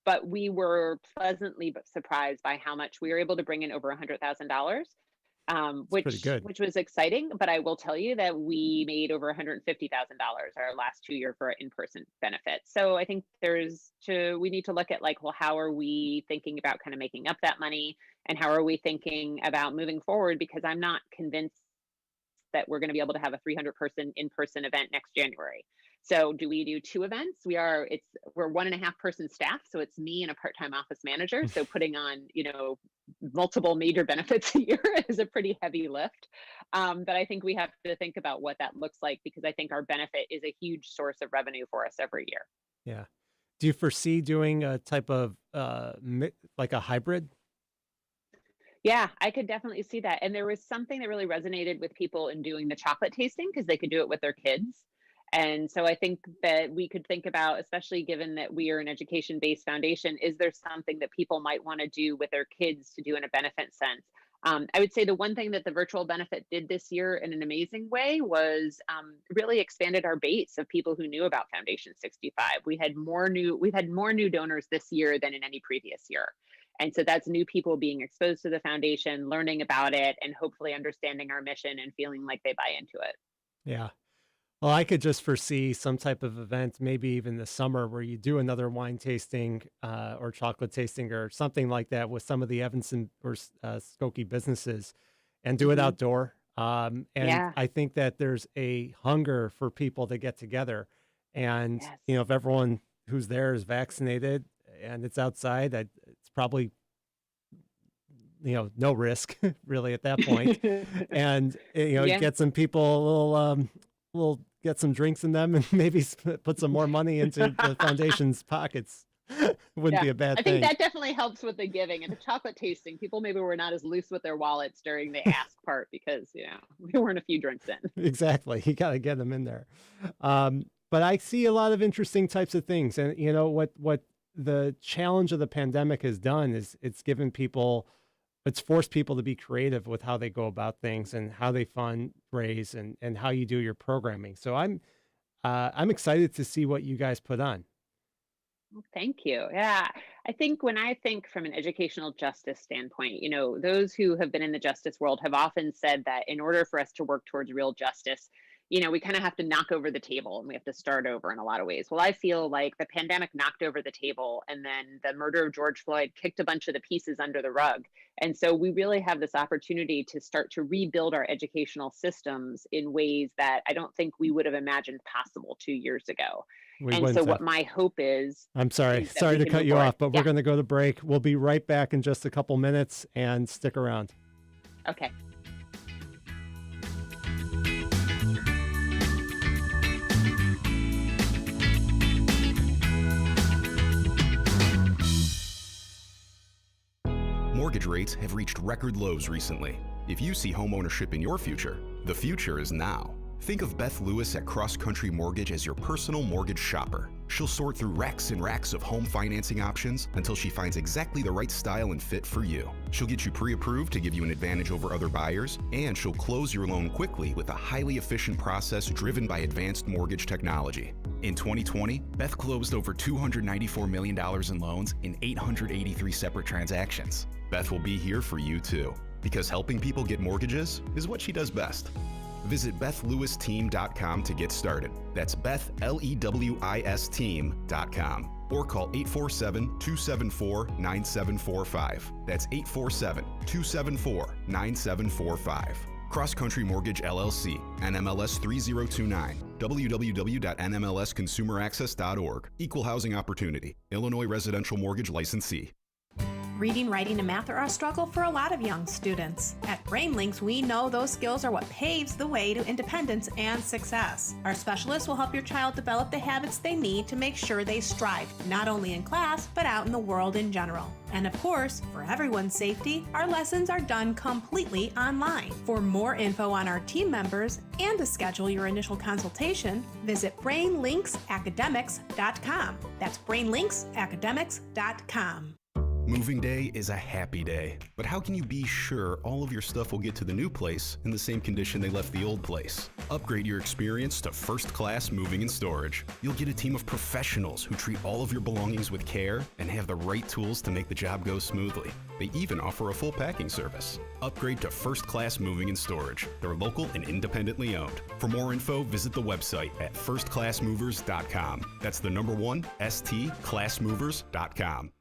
but we were pleasantly surprised by how much we were able to bring in. Over $100,000 which was exciting. But I will tell you that we made over $150,000 our last 2 year for our in-person benefits. So I think we need to look at like, well, how are we thinking about kind of making up that money, and how are we thinking about moving forward? Because I'm not convinced that we're going to be able to have a 300-person in-person event next January. So do we do 2 events? We're 1.5 person staff. So it's me and a part-time office manager. So putting on, multiple major benefits a year is a pretty heavy lift. But I think we have to think about what that looks like, because I think our benefit is a huge source of revenue for us every year. Yeah. Do you foresee doing a type of like a hybrid? Yeah, I could definitely see that. And there was something that really resonated with people in doing the chocolate tasting, because they could do it with their kids. And so I think that we could think about, especially given that we are an education-based foundation, is there something that people might want to do with their kids to do in a benefit sense? I would say the one thing that the virtual benefit did this year in an amazing way was really expanded our base of people who knew about Foundation65. We've had more new donors this year than in any previous year. And so that's new people being exposed to the foundation, learning about it, and hopefully understanding our mission and feeling like they buy into it. Yeah. Well, I could just foresee some type of event, maybe even this summer, where you do another wine tasting or chocolate tasting or something like that with some of the Evanston or Skokie businesses, and do it outdoor. And I think that there's a hunger for people to get together. And, if everyone who's there is vaccinated and it's outside, it's probably, no risk really at that point. And, get some people a little get some drinks in them and maybe put some more money into the foundation's pockets. Wouldn't be a bad thing. I think that definitely helps with the giving. And the chocolate tasting, people maybe were not as loose with their wallets during the ask part, because, we weren't a few drinks in. Exactly. You got to get them in there. But I see a lot of interesting types of things. And, what the challenge of the pandemic has done is it's forced people to be creative with how they go about things and how they fundraise and how you do your programming. So I'm excited to see what you guys put on. Well, thank you. Yeah. I think when I think from an educational justice standpoint, those who have been in the justice world have often said that in order for us to work towards real justice, we kind of have to knock over the table and we have to start over in a lot of ways. Well, I feel like the pandemic knocked over the table, and then the murder of George Floyd kicked a bunch of the pieces under the rug. And so we really have this opportunity to start to rebuild our educational systems in ways that I don't think we would have imagined possible 2 years ago. What my hope is... I'm sorry to cut you off, but we're going to go to break. We'll be right back in just a couple minutes, and stick around. Okay. Mortgage rates have reached record lows recently. If you see homeownership in your future, the future is now. Think of Beth Lewis at Cross Country Mortgage as your personal mortgage shopper. She'll sort through racks and racks of home financing options until she finds exactly the right style and fit for you. She'll get you pre-approved to give you an advantage over other buyers, and she'll close your loan quickly with a highly efficient process driven by advanced mortgage technology. In 2020, Beth closed over $294 million in loans in 883 separate transactions. Beth will be here for you too, because helping people get mortgages is what she does best. Visit BethLewisTeam.com to get started. That's BethLewisteam.com. Or call 847-274-9745. That's 847-274-9745. Cross Country Mortgage LLC, NMLS 3029, www.nmlsconsumeraccess.org. Equal housing opportunity. Illinois residential mortgage licensee. Reading, writing, and math are a struggle for a lot of young students. At BrainLinks, we know those skills are what paves the way to independence and success. Our specialists will help your child develop the habits they need to make sure they strive, not only in class, but out in the world in general. And of course, for everyone's safety, our lessons are done completely online. For more info on our team members and to schedule your initial consultation, visit BrainLinksAcademics.com. That's BrainLinksAcademics.com. Moving day is a happy day, but how can you be sure all of your stuff will get to the new place in the same condition they left the old place? Upgrade your experience to First Class Moving and Storage. You'll get a team of professionals who treat all of your belongings with care and have the right tools to make the job go smoothly. They even offer a full packing service. Upgrade to First Class Moving and Storage. They're local and independently owned. For more info, visit the website at firstclassmovers.com. That's the number one, stclassmovers.com.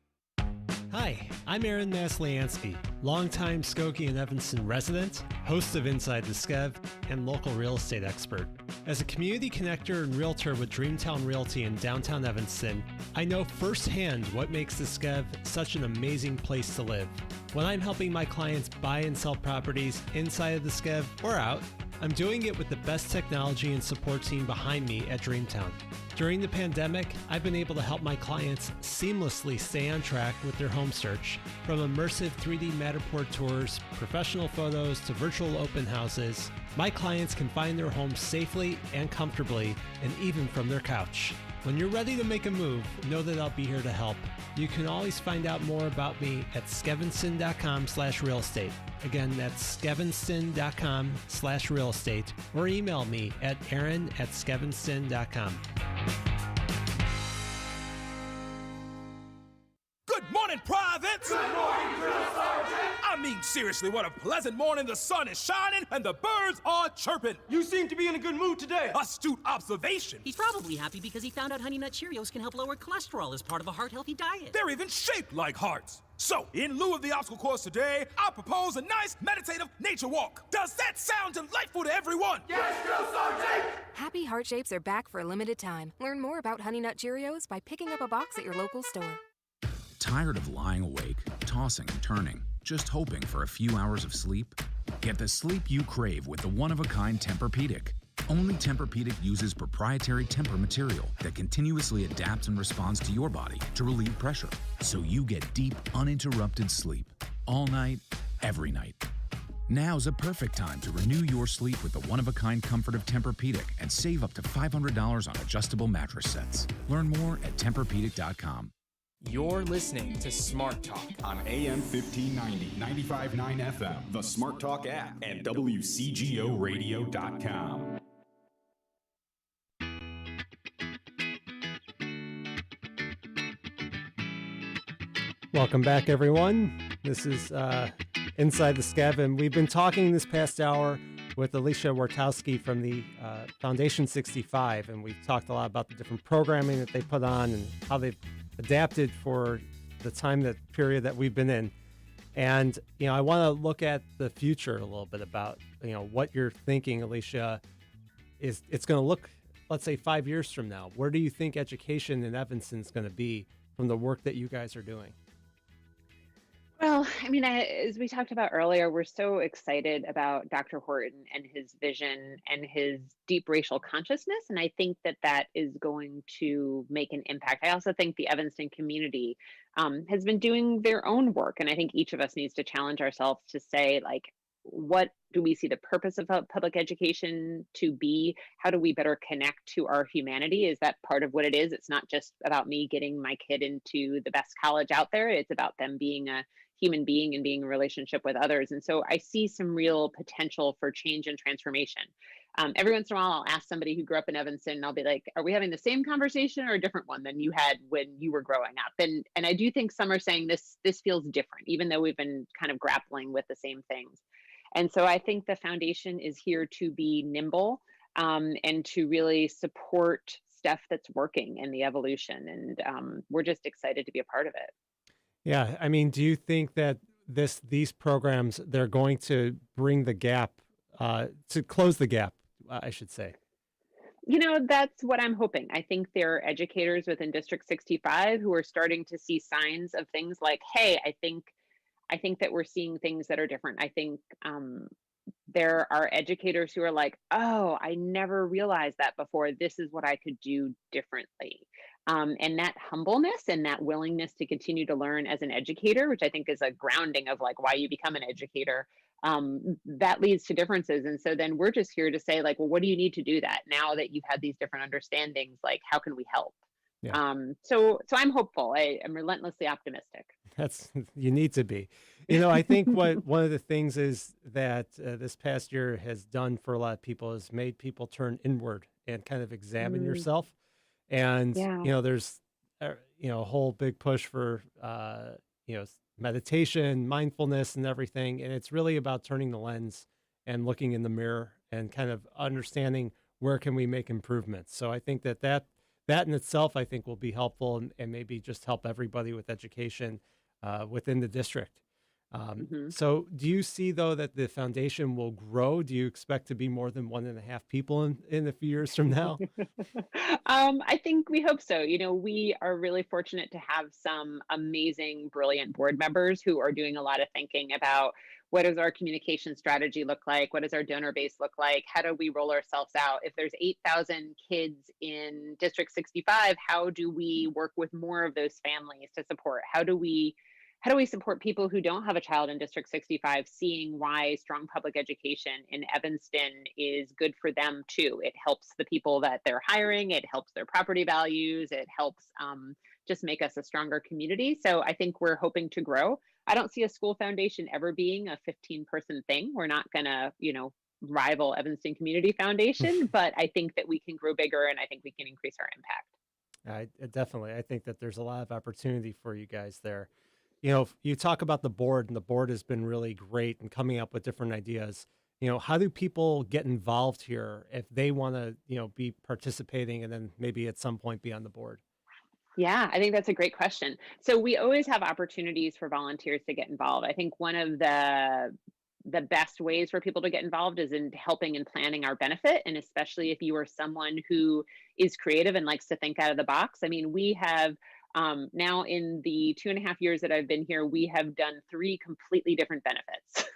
Hi, I'm Aaron Masliansky, longtime Skokie and Evanston resident, host of Inside the Skev, and local real estate expert. As a community connector and realtor with Dreamtown Realty in downtown Evanston, I know firsthand what makes the Skev such an amazing place to live. When I'm helping my clients buy and sell properties inside of the Skev or out, I'm doing it with the best technology and support team behind me at Dreamtown. During the pandemic, I've been able to help my clients seamlessly stay on track with their home search. From immersive 3D Matterport tours, professional photos, to virtual open houses, my clients can find their homes safely and comfortably, and even from their couch. When you're ready to make a move, know that I'll be here to help. You can always find out more about me at skevinston.com/real estate. Again, that's skevinston.com/real estate, or email me at aaron@skevinston.com. Good morning, privates! Good morning, Drill Sergeant! I mean, seriously, what a pleasant morning. The sun is shining and the birds are chirping. You seem to be in a good mood today. Astute observation. He's probably happy because he found out Honey Nut Cheerios can help lower cholesterol as part of a heart-healthy diet. They're even shaped like hearts. So, in lieu of the obstacle course today, I propose a nice meditative nature walk. Does that sound delightful to everyone? Yes, Drill Sergeant! Happy Heart Shapes are back for a limited time. Learn more about Honey Nut Cheerios by picking up a box at your local store. Tired of lying awake, tossing and turning, just hoping for a few hours of sleep? Get the sleep you crave with the one-of-a-kind Tempur-Pedic. Only Tempur-Pedic uses proprietary Tempur material that continuously adapts and responds to your body to relieve pressure, so you get deep, uninterrupted sleep all night, every night. Now's a perfect time to renew your sleep with the one-of-a-kind comfort of Tempur-Pedic and save up to $500 on adjustable mattress sets. Learn more at TempurPedic.com. You're listening to Smart Talk on AM 1590, 95.9 FM, the Smart Talk app, and WCGORadio.com. Welcome back, everyone. This is Inside the Skev, and we've been talking this past hour with Alecia Wartowski from the Foundation65, and we've talked a lot about the different programming that they put on and how they've adapted for the period that we've been in. And, I want to look at the future a little bit about, what you're thinking, Alecia, is it's going to look, let's say 5 years from now. Where do you think education in Evanston is going to be from the work that you guys are doing? Well, as we talked about earlier, we're so excited about Dr. Horton and his vision and his deep racial consciousness. And I think that that is going to make an impact. I also think the Evanston community has been doing their own work. And I think each of us needs to challenge ourselves to say, what do we see the purpose of public education to be? How do we better connect to our humanity? Is that part of what it is? It's not just about me getting my kid into the best college out there. It's about them being a human being and being in a relationship with others. And so I see some real potential for change and transformation. Every once in a while, I'll ask somebody who grew up in Evanston, and I'll be like, are we having the same conversation or a different one than you had when you were growing up? And I do think some are saying this feels different, even though we've been kind of grappling with the same things. And so I think the foundation is here to be nimble and to really support stuff that's working in the evolution. And we're just excited to be a part of it. Yeah. Do you think that these programs, they're going to bring the gap, to close the gap, I should say? That's what I'm hoping. I think there are educators within District 65 who are starting to see signs of things like, hey, I think that we're seeing things that are different. I think there are educators who are like, oh, I never realized that before. This is what I could do differently. And that humbleness and that willingness to continue to learn as an educator, which I think is a grounding of why you become an educator, that leads to differences. And so then we're just here to say well, what do you need to do that now that you've had these different understandings? How can we help? Yeah. So I'm hopeful. I'm relentlessly optimistic. You need to be. I think one of the things is that this past year has done for a lot of people is made people turn inward and kind of examine yourself. And, there's, a whole big push for, meditation, mindfulness and everything. And it's really about turning the lens and looking in the mirror and kind of understanding where can we make improvements. So I think that in itself, I think will be helpful and maybe just help everybody with education within the district. So do you see, though, that the foundation will grow? Do you expect to be more than 1.5 people in a few years from now? I think we hope so. We are really fortunate to have some amazing, brilliant board members who are doing a lot of thinking about what does our communication strategy look like? What does our donor base look like? How do we roll ourselves out? If there's 8,000 kids in District 65, how do we work with more of those families to support? How do we support people who don't have a child in District 65, seeing why strong public education in Evanston is good for them too? It helps the people that they're hiring, it helps their property values, it helps just make us a stronger community. So I think we're hoping to grow. I don't see a school foundation ever being a 15-person thing. We're not gonna, rival Evanston Community Foundation, but I think that we can grow bigger and I think we can increase our impact. Definitely. I think that there's a lot of opportunity for you guys there. You talk about the board, and the board has been really great in coming up with different ideas. How do people get involved here if they want to, be participating and then maybe at some point be on the board? Yeah, I think that's a great question. So we always have opportunities for volunteers to get involved. I think one of the best ways for people to get involved is in helping in planning our benefit. And especially if you are someone who is creative and likes to think out of the box. I mean, we have now in the 2.5 years that I've been here, we have done 3 completely different benefits.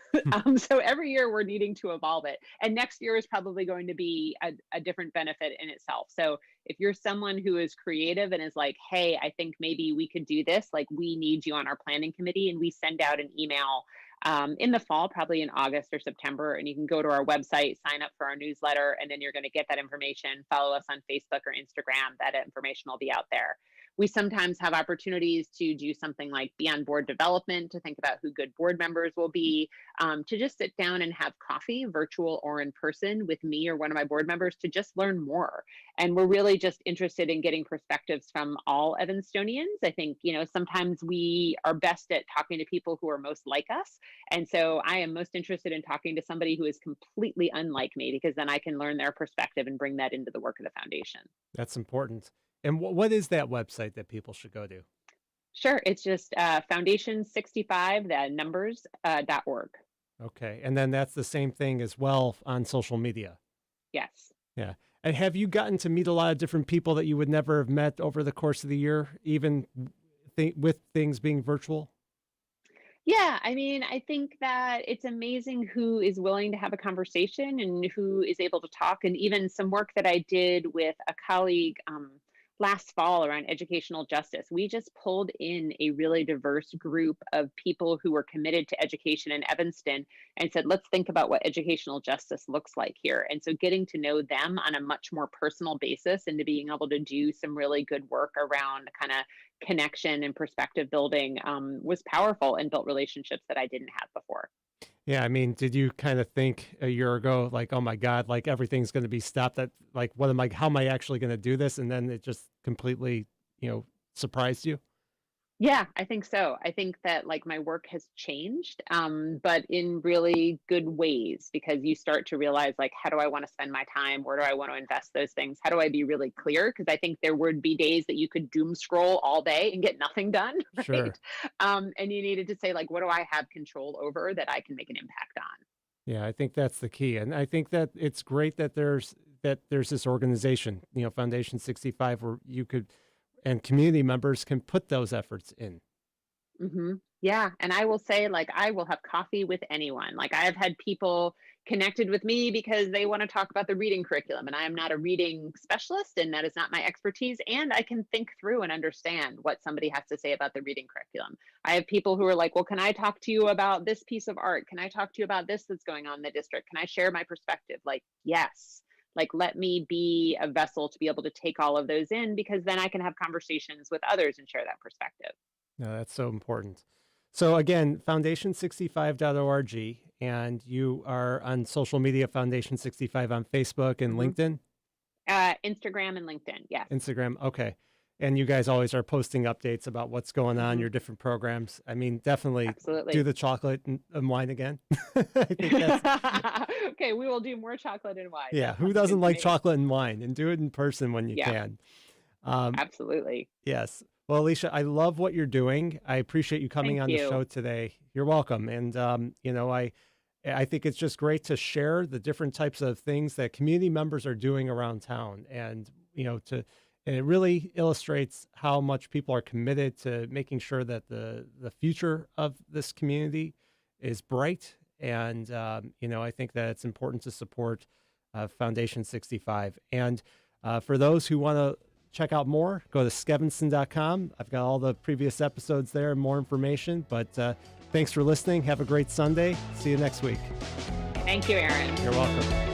So every year we're needing to evolve it. And next year is probably going to be a different benefit in itself. So if you're someone who is creative and is like, hey, I think maybe we could do this, like we need you on our planning committee, and we send out an email in the fall, probably in August or September, and you can go to our website, sign up for our newsletter, and then you're going to get that information. Follow us on Facebook or Instagram. That information will be out there. We sometimes have opportunities to do something like be on board development, to think about who good board members will be, to just sit down and have coffee, virtual or in person, with me or one of my board members to just learn more. And we're really just interested in getting perspectives from all Evanstonians. I think, sometimes we are best at talking to people who are most like us. And so I am most interested in talking to somebody who is completely unlike me, because then I can learn their perspective and bring that into the work of the foundation. That's important. And what is that website that people should go to? Sure. It's just Foundation65, the numbers.org. Okay. And then that's the same thing as well on social media. Yes. Yeah. And have you gotten to meet a lot of different people that you would never have met over the course of the year, even with things being virtual? Yeah, I mean, I think that it's amazing who is willing to have a conversation and who is able to talk. And even some work that I did with a colleague last fall around educational justice, we just pulled in a really diverse group of people who were committed to education in Evanston and said, let's think about what educational justice looks like here. And so getting to know them on a much more personal basis and to being able to do some really good work around kind of connection and perspective building was powerful and built relationships that I didn't have before. Yeah, I mean, did you kind of think a year ago, like, oh my God, like everything's going to be stopped? That like, how am I actually going to do this? And then it just completely, surprised you? Yeah, I think so. I think that like my work has changed, but in really good ways, because you start to realize like, how do I want to spend my time? Where do I want to invest those things? How do I be really clear? Because I think there would be days that you could doom scroll all day and get nothing done, right? Sure. And you needed to say like, what do I have control over that I can make an impact on? Yeah, I think that's the key. And I think that it's great that there's this organization, Foundation65, where you could, and community members can put those efforts in. Mm-hmm. Yeah. And I will say, like, I will have coffee with anyone. Like, I have had people connected with me because they want to talk about the reading curriculum, and I am not a reading specialist, and that is not my expertise. And I can think through and understand what somebody has to say about the reading curriculum. I have people who are like, well, can I talk to you about this piece of art? Can I talk to you about this that's going on in the district? Can I share my perspective? Like, yes. Like, let me be a vessel to be able to take all of those in, because then I can have conversations with others and share that perspective. No, that's so important. So again, foundation65.org, and you are on social media, Foundation65 on Facebook and LinkedIn? Instagram and LinkedIn, yes. Instagram, okay. And you guys always are posting updates about what's going on, your different programs. I mean, definitely do the chocolate and wine again. I think that's... Okay, we will do more chocolate and wine. Yeah, who doesn't like chocolate and wine? And do it in person when you can. Absolutely. Yes. Well, Alecia, I love what you're doing. I appreciate you coming on the show today. You're welcome. And, I think it's just great to share the different types of things that community members are doing around town. And, and it really illustrates how much people are committed to making sure that the future of this community is bright. And, I think that it's important to support Foundation65. And for those who want to check out more, go to skevinston.com. I've got all the previous episodes there and more information. But thanks for listening. Have a great Sunday. See you next week. Thank you, Aaron. You're welcome.